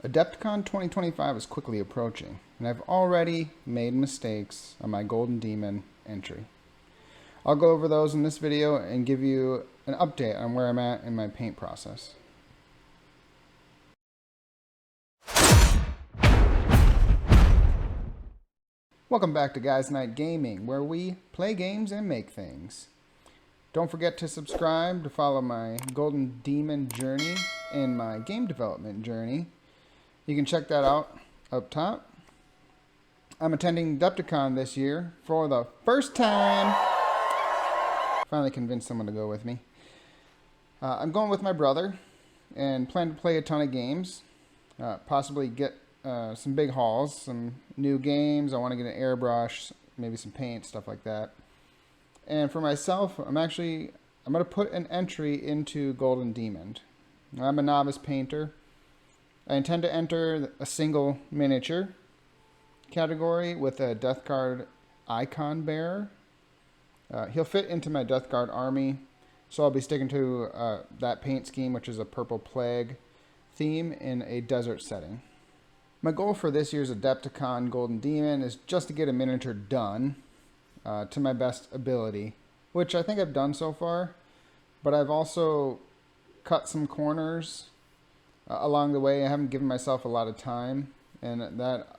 Adepticon 2025 is quickly approaching, and I've already made mistakes on my Golden Demon entry. I'll go over those in this video and give you an update on where I'm at in my paint process. Welcome back to Guys Night Gaming, where we play games and make things. Don't forget to subscribe to follow my Golden Demon journey and my game development journey. You can check that out up top. I'm attending Adepticon this year for the first time. Finally convinced someone to go with me. I'm going with my brother and plan to play a ton of games. Possibly get some big hauls, some new games. I want to get an airbrush, maybe some paint, stuff like that. And for myself, I'm going to put an entry into Golden Demon. I'm a novice painter. I intend to enter a single miniature category with a Death Guard icon bearer. He'll fit into my Death Guard army, so I'll be sticking to that paint scheme, which is a Purple Plague theme in a desert setting. My goal for this year's Adepticon Golden Demon is just to get a miniature done to my best ability, which I think I've done so far, but I've also cut some corners along the way. I haven't given myself a lot of time, and that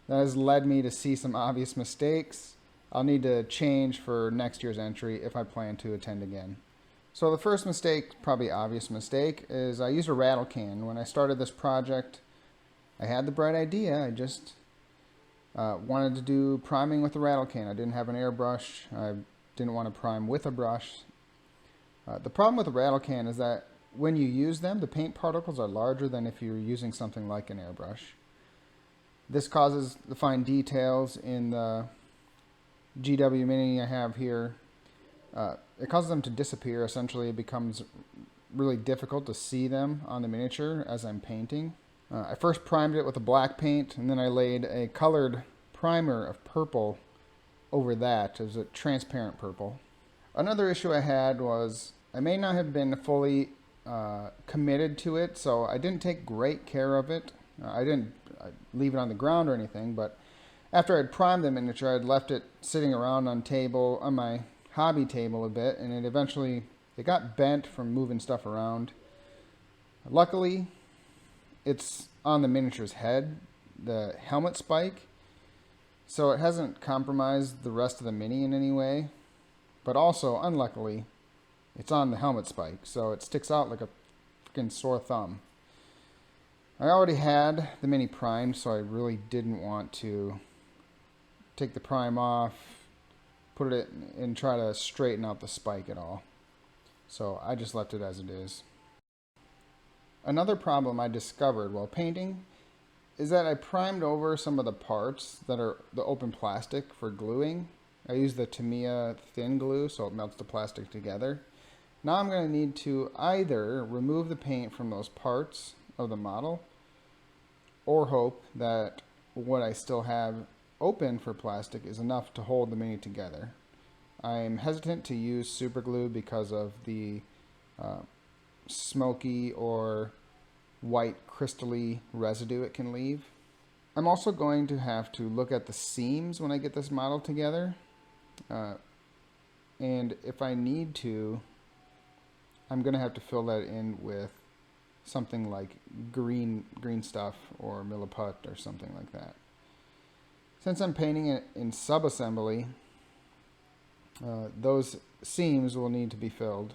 has led me to see some obvious mistakes I'll need to change for next year's entry if I plan to attend again. So the first mistake, probably obvious mistake, is I used a rattle can. When I started this project, I had the bright idea. I just wanted to do priming with a rattle can. I didn't have an airbrush. I didn't want to prime with a brush. The problem with a rattle can is that when you use them, the paint particles are larger than if you're using something like an airbrush. This causes the fine details in the GW Mini I have here. It causes them to disappear. Essentially, it becomes really difficult to see them on the miniature as I'm painting. I first primed it with a black paint, and then I laid a colored primer of purple over that. It was a transparent purple. Another issue I had was I may not have been fully committed to it, so I didn't take great care of it. I didn't leave it on the ground or anything, but after I'd primed the miniature, I'd left it sitting around on my hobby table a bit, and it got bent from moving stuff around. Luckily, it's on the miniature's head, the helmet spike, so it hasn't compromised the rest of the mini in any way. But also, unluckily, it's on the helmet spike, so it sticks out like a freaking sore thumb. I already had the mini primed, so I really didn't want to take the prime off, put it in, and try to straighten out the spike at all. So I just left it as it is. Another problem I discovered while painting is that I primed over some of the parts that are the open plastic for gluing. I used the Tamiya thin glue so it melts the plastic together. Now I'm going to need to either remove the paint from those parts of the model or hope that what I still have open for plastic is enough to hold the mini together. I'm hesitant to use super glue because of the smoky or white crystally residue it can leave. I'm also going to have to look at the seams when I get this model together. And if I need to, I'm going to have to fill that in with something like green stuff or Milliput or something like that. Since I'm painting it in sub-assembly, those seams will need to be filled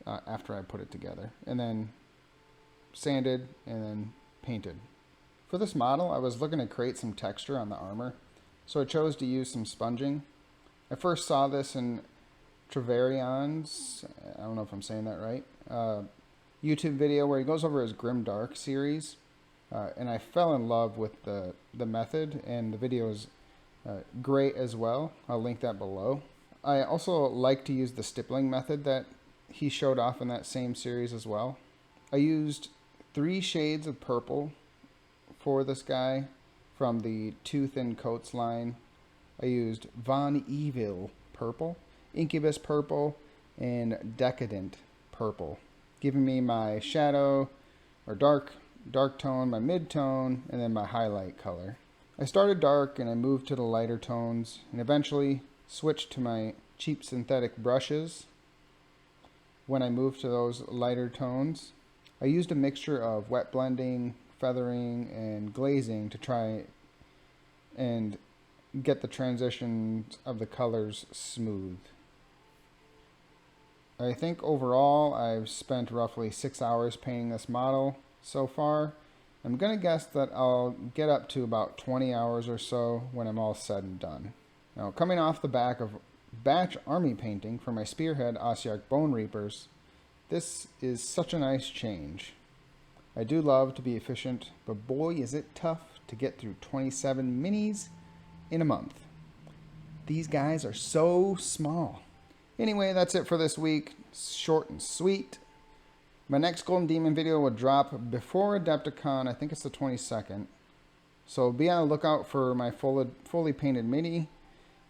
after I put it together, and then sanded and then painted. For this model, I was looking to create some texture on the armor, so I chose to use some sponging. I first saw this in Trevarion's, I don't know if I'm saying that right, YouTube video where he goes over his Grimdark series, and I fell in love with the method, and the video is great as well. I'll link that below. I also like to use the stippling method that he showed off in that same series as well. I used 3 shades of purple for this guy from the Two Thin Coats line. I used Von Evil purple, Incubus purple, and Decadent purple, giving me my shadow or dark dark tone, my mid-tone, and then my highlight color. I started dark and I moved to the lighter tones and eventually switched to my cheap synthetic brushes when I moved to those lighter tones. I used a mixture of wet blending, feathering, and glazing to try and get the transitions of the colors smooth. I think overall I've spent roughly 6 hours painting this model so far. I'm going to guess that I'll get up to about 20 hours or so when I'm all said and done. Now, coming off the back of batch army painting for my Spearhead Ossiarch Bone Reapers, this is such a nice change. I do love to be efficient, but boy is it tough to get through 27 minis in a month. These guys are so small. Anyway, that's it for this week. Short and sweet. My next Golden Demon video will drop before Adepticon. I think it's the 22nd. So be on the lookout for my fully painted mini.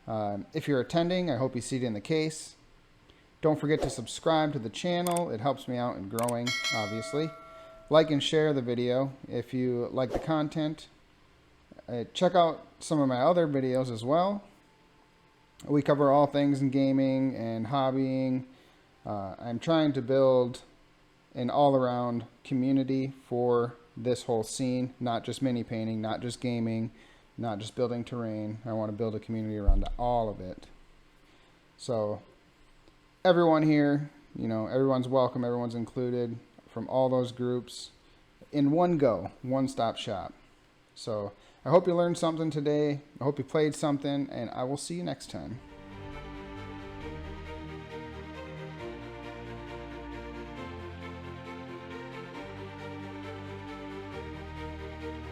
If you're attending, I hope you see it in the case. Don't forget to subscribe to the channel. It helps me out in growing, obviously. Like and share the video if you like the content. Check out some of my other videos as well. We cover all things in gaming and hobbying. I'm trying to build an all-around community for this whole scene, not just mini painting, not just gaming, not just building terrain. I want to build a community around all of it. So everyone here, everyone's welcome, everyone's included from all those groups in one go, one-stop shop. So I hope you learned something today. I hope you played something, and I will see you next time.